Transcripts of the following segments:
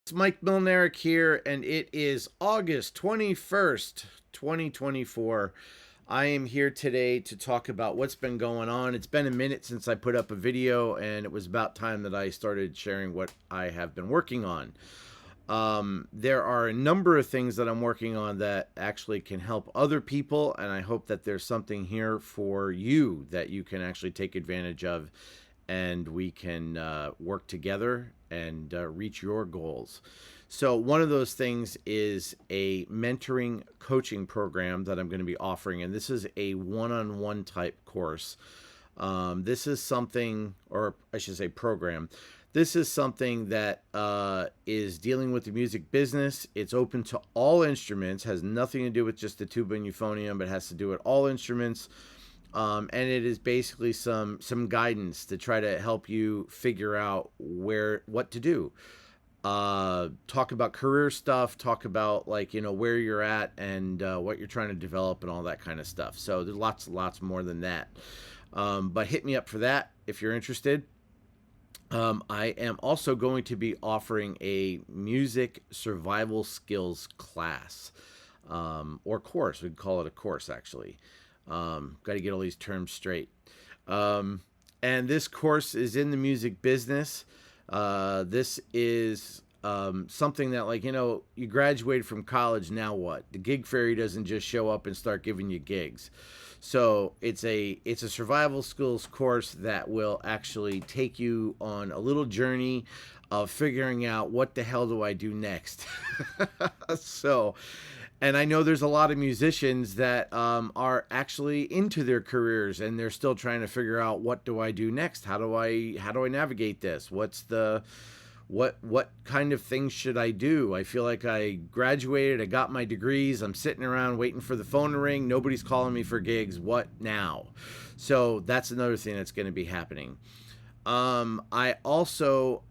It's Mike Milnarik here, and it is August 21st, 2024. I am here today to talk about what's been going on. It's been a minute since I put up a video, and it was about time that I started sharing what I have been working on. There are a number of things that I'm working on that actually can help other people, and I hope that there's something here for you that you can actually take advantage of, and we can work together and reach your goals. So one of those things is a mentoring coaching program that I'm going to be offering, and this is a one-on-one type course. This is something, or I should say program. This is something that is dealing with the music business. It's open to all instruments, has nothing to do with just the tuba and euphonium, but has to do with all instruments. And it is basically some guidance to try to help you figure out what to do. Talk about career stuff, talk about where you're at and what you're trying to develop and all that kind of stuff. So there's lots more than that. But hit me up for that if you're interested. I am also going to be offering a music survival skills class, or course. We'd call it a course, actually. Got to get all these terms straight. And this course is in the music business. This is something that, you graduated from college, now what? The gig fairy doesn't just show up and start giving you gigs. So it's a survival skills course that will actually take you on a little journey of figuring out what the hell do I do next. So, and I know there's a lot of musicians that are actually into their careers and they're still trying to figure out, what do I do next? How do I navigate this? What kind of things should I do? I feel like I graduated, I got my degrees, I'm sitting around waiting for the phone to ring, nobody's calling me for gigs. What now? So that's another thing that's going to be happening. I also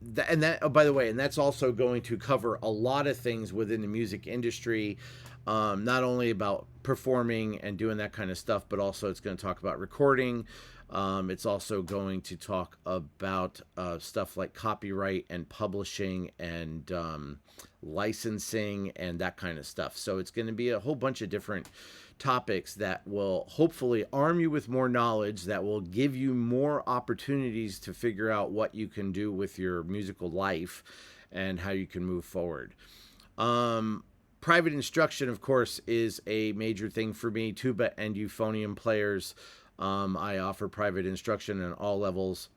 by the way, and that's also going to cover a lot of things within the music industry, not only about performing and doing that kind of stuff, but also it's going to talk about recording. It's also going to talk about stuff like copyright and publishing and licensing and that kind of stuff. So it's going to be a whole bunch of different topics that will hopefully arm you with more knowledge, that will give you more opportunities to figure out what you can do with your musical life and how you can move forward. Private instruction, of course, is a major thing for me. Tuba and euphonium players. I offer private instruction on all levels.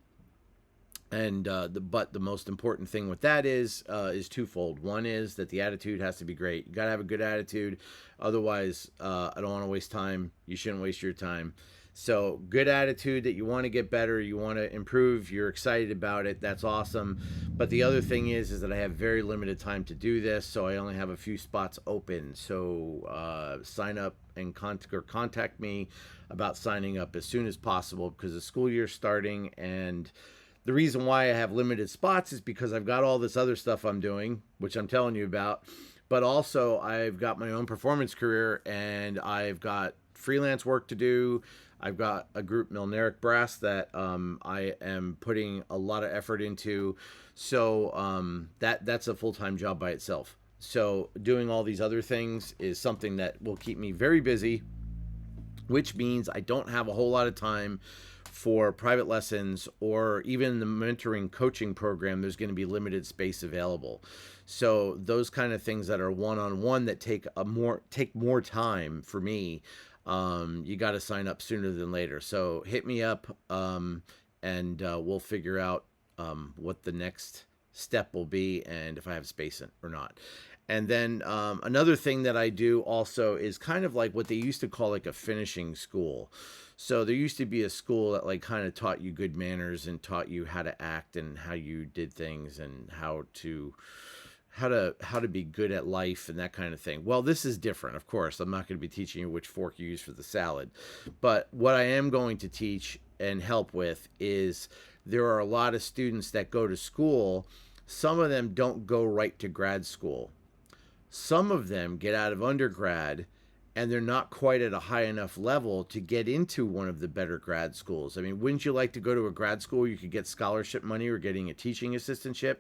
And but the most important thing with that is twofold. One is that the attitude has to be great. You got to have a good attitude. Otherwise, I don't want to waste time. You shouldn't waste your time. So good attitude, that you want to get better, you want to improve, you're excited about it. That's awesome. But the other thing is that I have very limited time to do this, so I only have a few spots open. So sign up and contact me about signing up as soon as possible, because the school year's starting. And the reason why I have limited spots is because I've got all this other stuff I'm doing, which I'm telling you about. But also I've got my own performance career, and I've got freelance work to do. I've got a group, Milnarik Brass, that I am putting a lot of effort into. So that's a full-time job by itself. So doing all these other things is something that will keep me very busy, which means I don't have a whole lot of time for private lessons, or even the mentoring coaching program. There's going to be limited space available. So those kind of things that are one-on-one that take more time for me, you got to sign up sooner than later. So hit me up, and we'll figure out what the next step will be, and if I have space or not. And then another thing that I do also is kind of like what they used to call like a finishing school. So there used to be a school that kind of taught you good manners and taught you how to act and how you did things and how to be good at life and that kind of thing. Well, this is different, of course. I'm not going to be teaching you which fork you use for the salad. But what I am going to teach and help with is, there are a lot of students that go to school. Some of them don't go right to grad school. Some of them get out of undergrad and they're not quite at a high enough level to get into one of the better grad schools. I mean, wouldn't you like to go to a grad school you could get scholarship money or getting a teaching assistantship?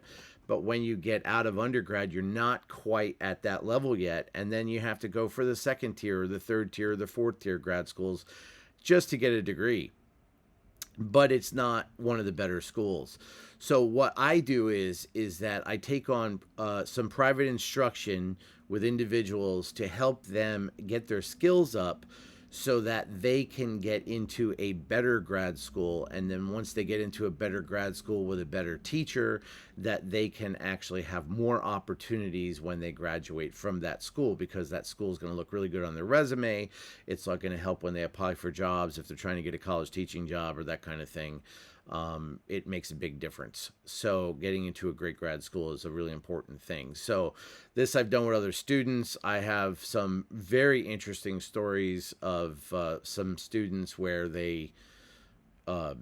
But when you get out of undergrad, you're not quite at that level yet. And then you have to go for the second tier or the third tier or the fourth tier grad schools just to get a degree. But it's not one of the better schools. So what I do is that I take on some private instruction with individuals to help them get their skills up so that they can get into a better grad school. And then once they get into a better grad school with a better teacher, that they can actually have more opportunities when they graduate from that school, because that school is going to look really good on their resume. It's not going to help when they apply for jobs, if they're trying to get a college teaching job or that kind of thing. It makes a big difference. So getting into a great grad school is a really important thing. So this I've done with other students. I have some very interesting stories of some students where they were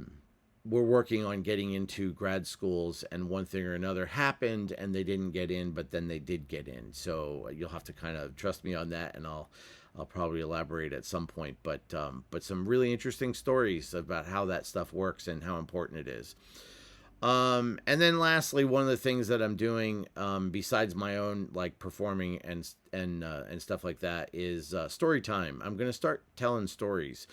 working on getting into grad schools, and one thing or another happened and they didn't get in, but then they did get in. So you'll have to kind of trust me on that, and I'll probably elaborate at some point, but some really interesting stories about how that stuff works and how important it is. And then lastly, one of the things that I'm doing, besides my own like performing and stuff like that, is story time. I'm going to start telling stories.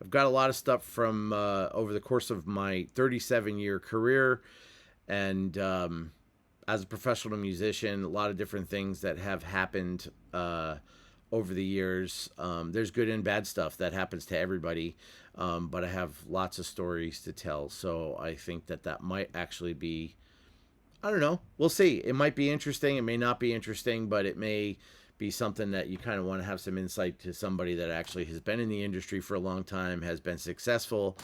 I've got a lot of stuff from over the course of my 37-year career, and as a professional musician, a lot of different things that have happened over the years. There's good and bad stuff that happens to everybody, but I have lots of stories to tell. So I think that might actually be, I don't know, we'll see. It might be interesting. It may not be interesting, but it may be something that you kind of want to have some insight to somebody that actually has been in the industry for a long time, has been successful,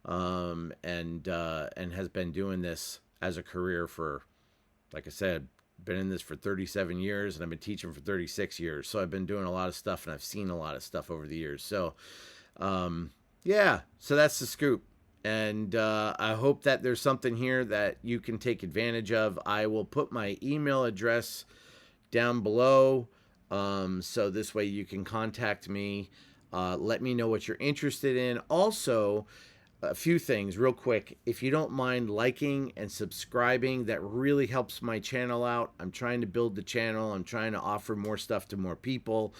and has been doing this as a career for, like I said, been in this for 37 years, and I've been teaching for 36 years. So I've been doing a lot of stuff, and I've seen a lot of stuff over the years. So, yeah, so that's the scoop. And I hope that there's something here that you can take advantage of. I will put my email address down below, so this way you can contact me. Let me know what you're interested in. Also, a few things real quick. If you don't mind liking and subscribing, that really helps my channel out. I'm trying to build the channel. I'm trying to offer more stuff to more people.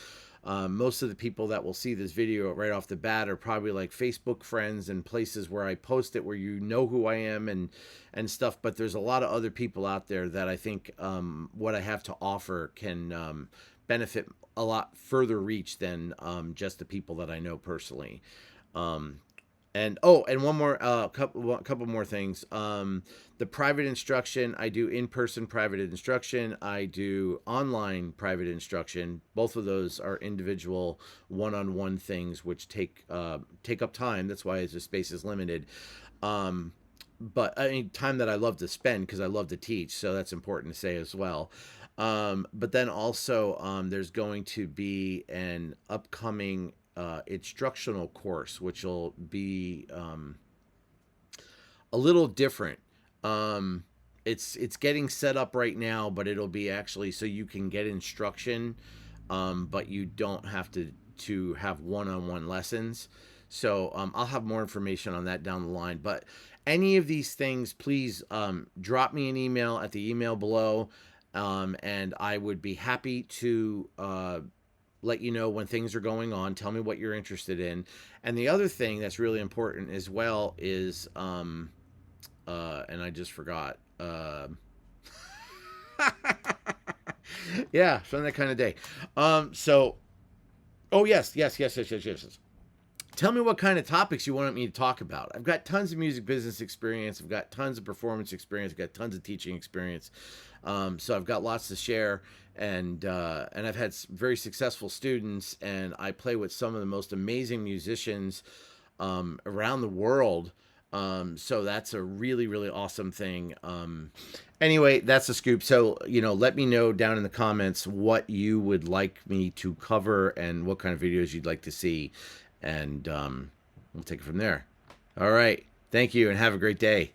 Most of the people that will see this video right off the bat are probably like Facebook friends and places where I post it, where you know who I am and stuff. But there's a lot of other people out there that I think what I have to offer can benefit a lot further reach than just the people that I know personally. And one more, couple more things. The private instruction, I do in-person private instruction. I do online private instruction. Both of those are individual one-on-one things, which take up time. That's why the space is limited. But I mean, time that I love to spend, because I love to teach. So that's important to say as well. But then also, there's going to be an upcoming instructional course, which will be a little different. It's getting set up right now, but it'll be actually so you can get instruction, but you don't have to have one-on-one lessons. So I'll have more information on that down the line. But any of these things, please drop me an email at the email below, and I would be happy to let you know when things are going on. Tell me what you're interested in. And the other thing that's really important as well is, and I just forgot. Yeah, it's been that kind of day. Yes. Tell me what kind of topics you want me to talk about. I've got tons of music business experience. I've got tons of performance experience. I've got tons of teaching experience. So I've got lots to share, and I've had very successful students, and I play with some of the most amazing musicians around the world. So that's a really, really awesome thing. Anyway, that's the scoop. So, let me know down in the comments what you would like me to cover and what kind of videos you'd like to see, and we'll take it from there. All right. Thank you, and have a great day.